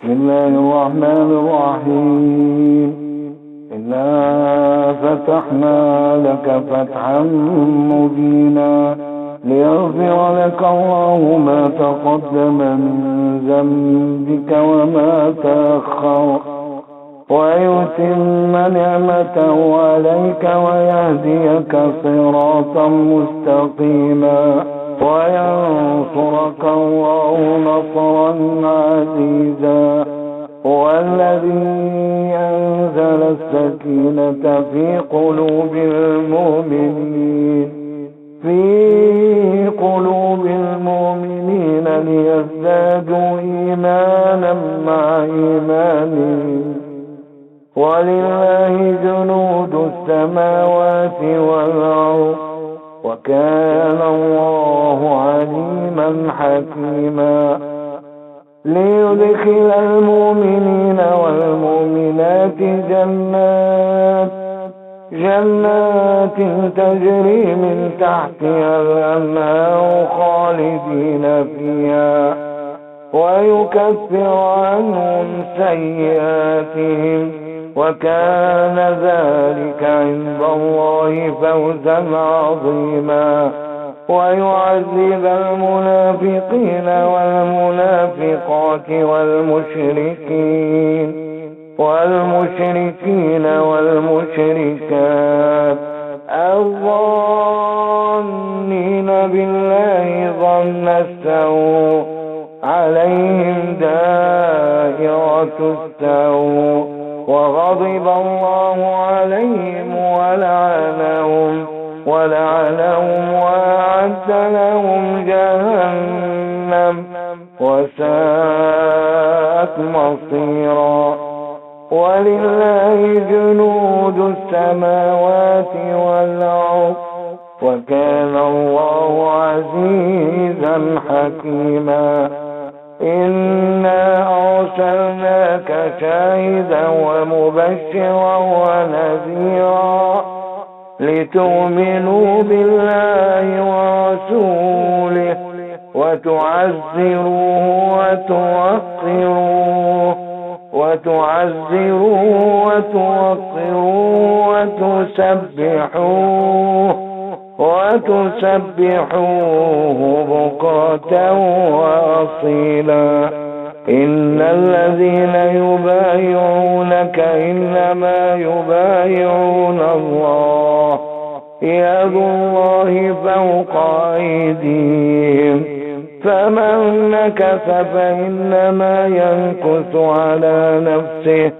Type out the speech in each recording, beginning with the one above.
بسم الله الرحمن الرحيم. إنا فتحنا لك فتحا مبينا ليغفر لك الله ما تقدم من ذنبك وما تأخر ويتم نعمته عليك ويهديك صراطا مستقيما وينصرك الله نصرا عزيزا. هو الذي أنزل السكينة في قلوب المؤمنين ليزدادوا إيمانا مع إيمانهم. ولله جنود السماوات والأرض وكان الله عليما حكيما. ليدخل المؤمنين والمؤمنات جنات تجري من تحتها الأنهار خالدين فيها ويكفر عنهم سيئاتهم وكان ذلك عند الله فوزا عظيما. ويعذب المنافقين والمنافقات والمشركين والمشركات الظانين بالله ظن السوء عليهم دائرة السوء وغضب الله عليهم ولعنهم وأعد لهم جهنم وساءت مصيرا. ولله جنود السماوات والأرض وكان الله عزيزا حكيما. إنا أرسلناك شاهدا ومبشرا ونذيرا لتؤمنوا بالله ورسوله وتعزروه وتسبحوه بكرة وأصيلا. إن الذين يبايعونك إنما يبايعون الله يد الله فوق أيديهم فمن نكث فإنما ينكث على نفسه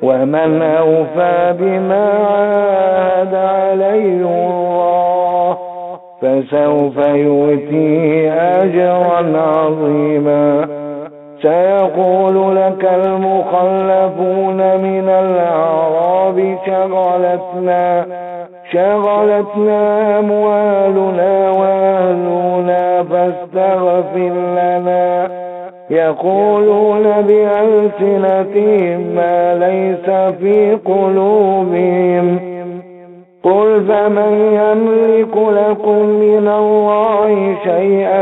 ومن أوفى بما عاهد عليه الله فسوف يؤتيه أجرا عظيما. سيقول لك المخلفون من الأعراب شغلتنا أموالنا وأهلنا فاستغفر لنا. يقولون بألسنتهم ما ليس في قلوبهم. قل فمن يملك لكم من الله شيئا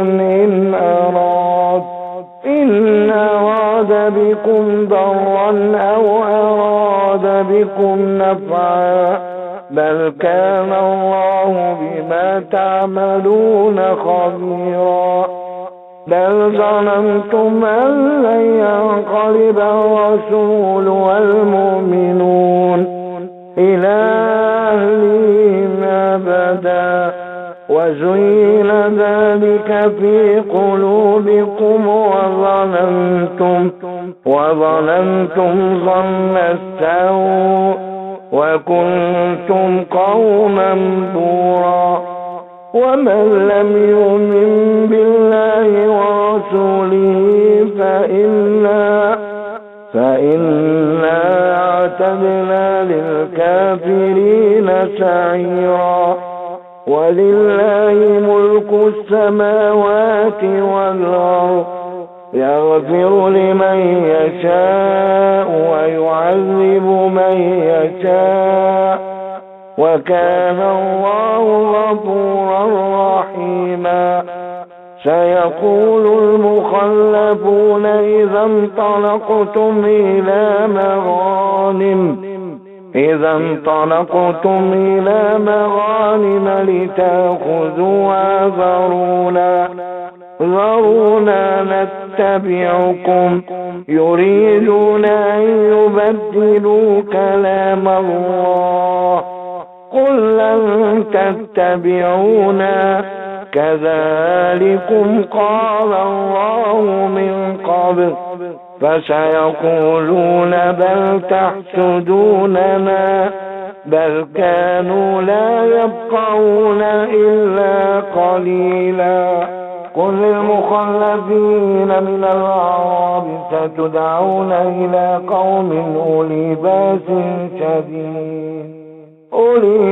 إن أراد بكم ضرا أو أراد بكم نفعا بل كان الله بما تعملون خبيرا. بل ظننتم أن لن ينقلب الرسول والمؤمنون إلى أهلهم أبدا وزين ذلك في قلوبكم وظننتم ظن السوء وكنتم قوما بورا. ومن لم يؤمن بالله ورسوله فإنا أعتدنا للكافرين سعيرا. ولله ملك السماوات والأرض يغفر لمن يشاء ويعذب من يشاء وكان الله غفورا رحيما. سيقول المخلفون إذا انطلقتم إلى مغانم لتأخذوها ذرونا نتبعكم يريدون أن يبدلوا كلام الله قل لن تتبعونا كذلكم قال الله من قبل فسيقولون بل تحسدوننا بل كانوا لا يفقهون إلا قليلا قل للمخلفين من الأعراب ستدعون إلى قوم أولي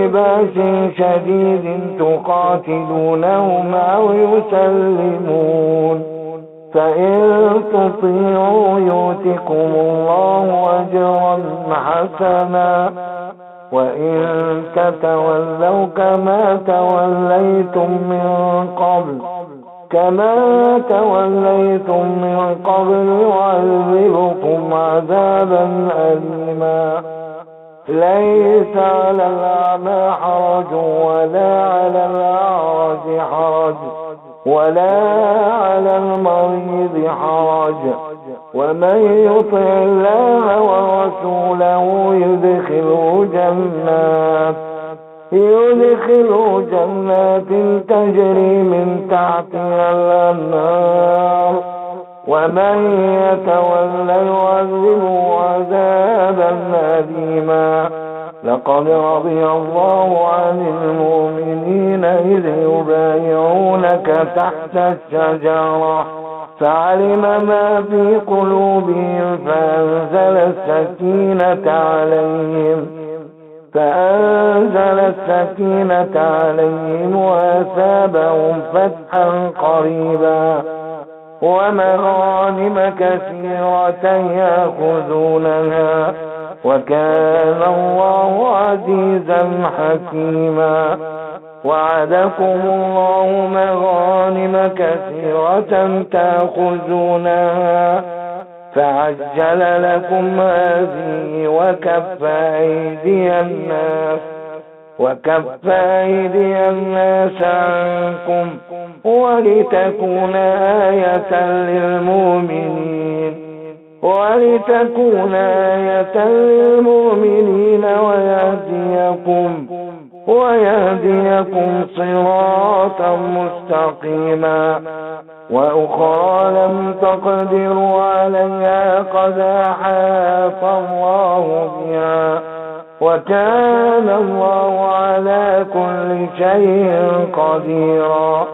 بأس شديد تقاتلونهم أو يسلمون فإن تطيعوا يؤتكم الله أجرا حسنا وإن تتولوا كما توليتم من قبل يعذبكم عذابا أليما ليس على الأعمى حرج ولا على الأعرج حرج ولا على المريض حرج ومن يطع الله ورسوله يدخله جنات تجري من تحتها الأنهار ومن يتولى يعذبه عذابا أليما لقد رضي الله عن المؤمنين إذ يبايعونك تحت الشجرة فعلم ما في قلوبهم فأنزل السكينة عليهم وأثابهم فتحا قريبا ومغانم كثيرة يأخذونها وكان الله عزيزا حكيما وعدكم الله مغانم كثيرة تأخذونها فعجل لكم هذه وكف أيدي الناس عنكم ولتكون آية للمؤمنين ويهديكم صراطا مستقيما وأخرى لم تقدروا عليها قد أحاط الله بها وكان الله على كل شيء قديرا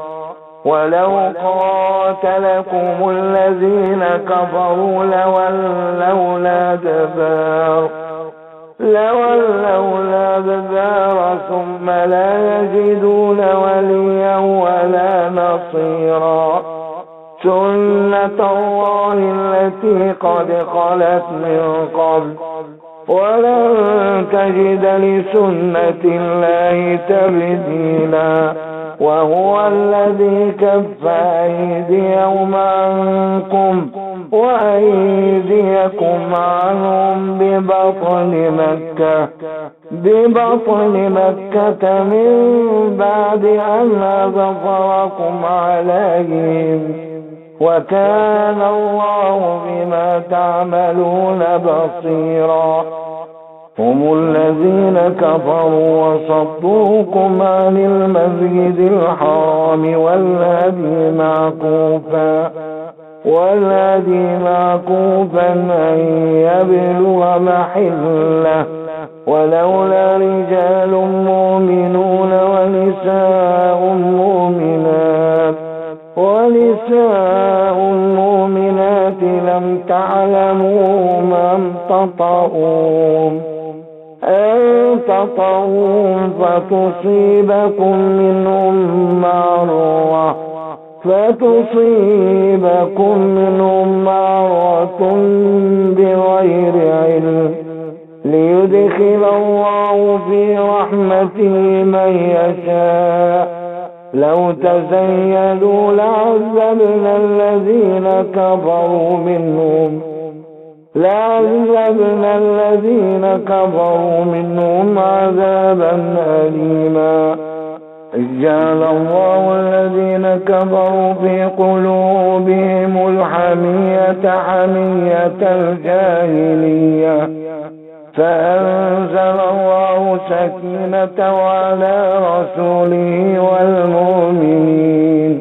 ولو قاتلكم الذين كفروا لولوا الأدبار ثم لا يجدون وليا ولا نصيرا سنة الله التي قد خلت من قبل ولن تجد لسنة الله تبديلا وهو الذي كف أيديهم عنكم وأيديكم عنهم ببطن مكة من بعد أن أظفركم عليهم وكان الله بما تعملون بصيرا هم الذين كفروا وصدوكم عن المسجد الحرام والذي معكوفا أن يبلغ محله ولولا رجال مؤمنون ونساء مؤمنات لم تعلموهم أن تطؤوهم فتصيبكم منهم معرة بغير علم ليدخل الله في رحمته من يشاء لو تزيلوا لعذبنا الذين كفروا منهم عذابا أليما. إذ جعل الله الذين كفروا في قلوبهم الحمية حمية الجاهلية فأنزل الله سكينته على رسوله والمؤمنين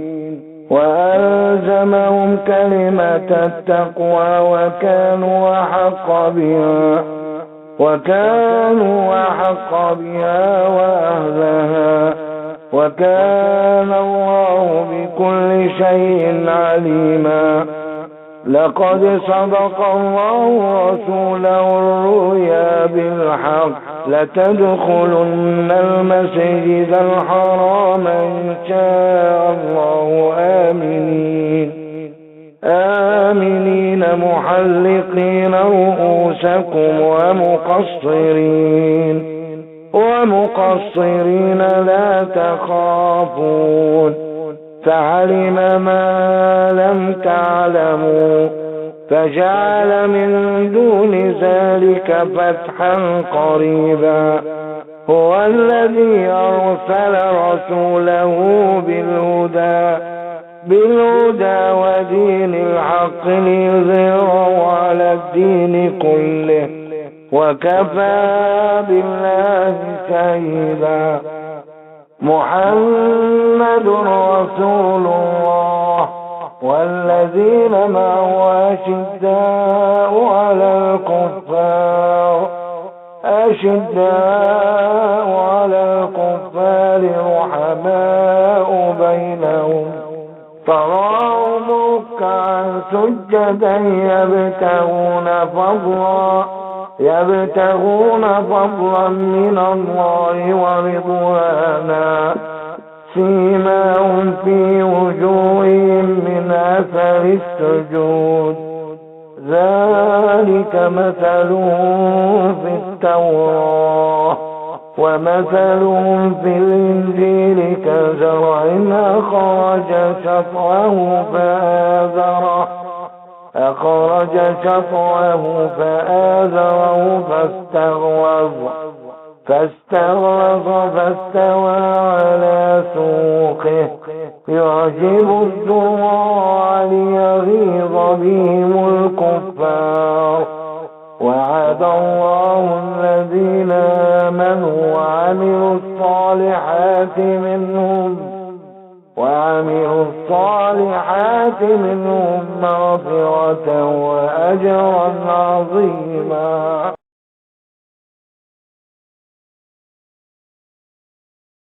وألزمهم كلمة التقوى وكانوا أحق بها وأهلها وكان الله بكل شيء عليما. لقد صدق الله رسوله الرؤيا بالحق لتدخلن المسجد الحرام إن شاء الله آمنين محلقين رؤوسكم ومقصرين لا تخافون فعلم ما لم تعلموا فجعل من دون ذلك فتحا قريبا. هو الذي أرسل رسوله بالهدى ودين الحق ليظهره على الدين كله وكفى بالله شهيدا. محمد رسول الله والذين معه أشداء على الكفار رحماء بينهم تراهم ركعا سجدا يبتغون فضلا من الله ورضوانا سيماهم في وجوههم من أثر السجود ذلك مثلهم في التوراة ومثلهم في الإنجيل كزرع أخرج شطأه فآزره فاستغلظ فاستوى على سوقه يعجب الزراع ليغيظ بهم الكفار. وعد الله الذين آمنوا وعملوا الصالحات منهم مغفرة وأجرا عظيما.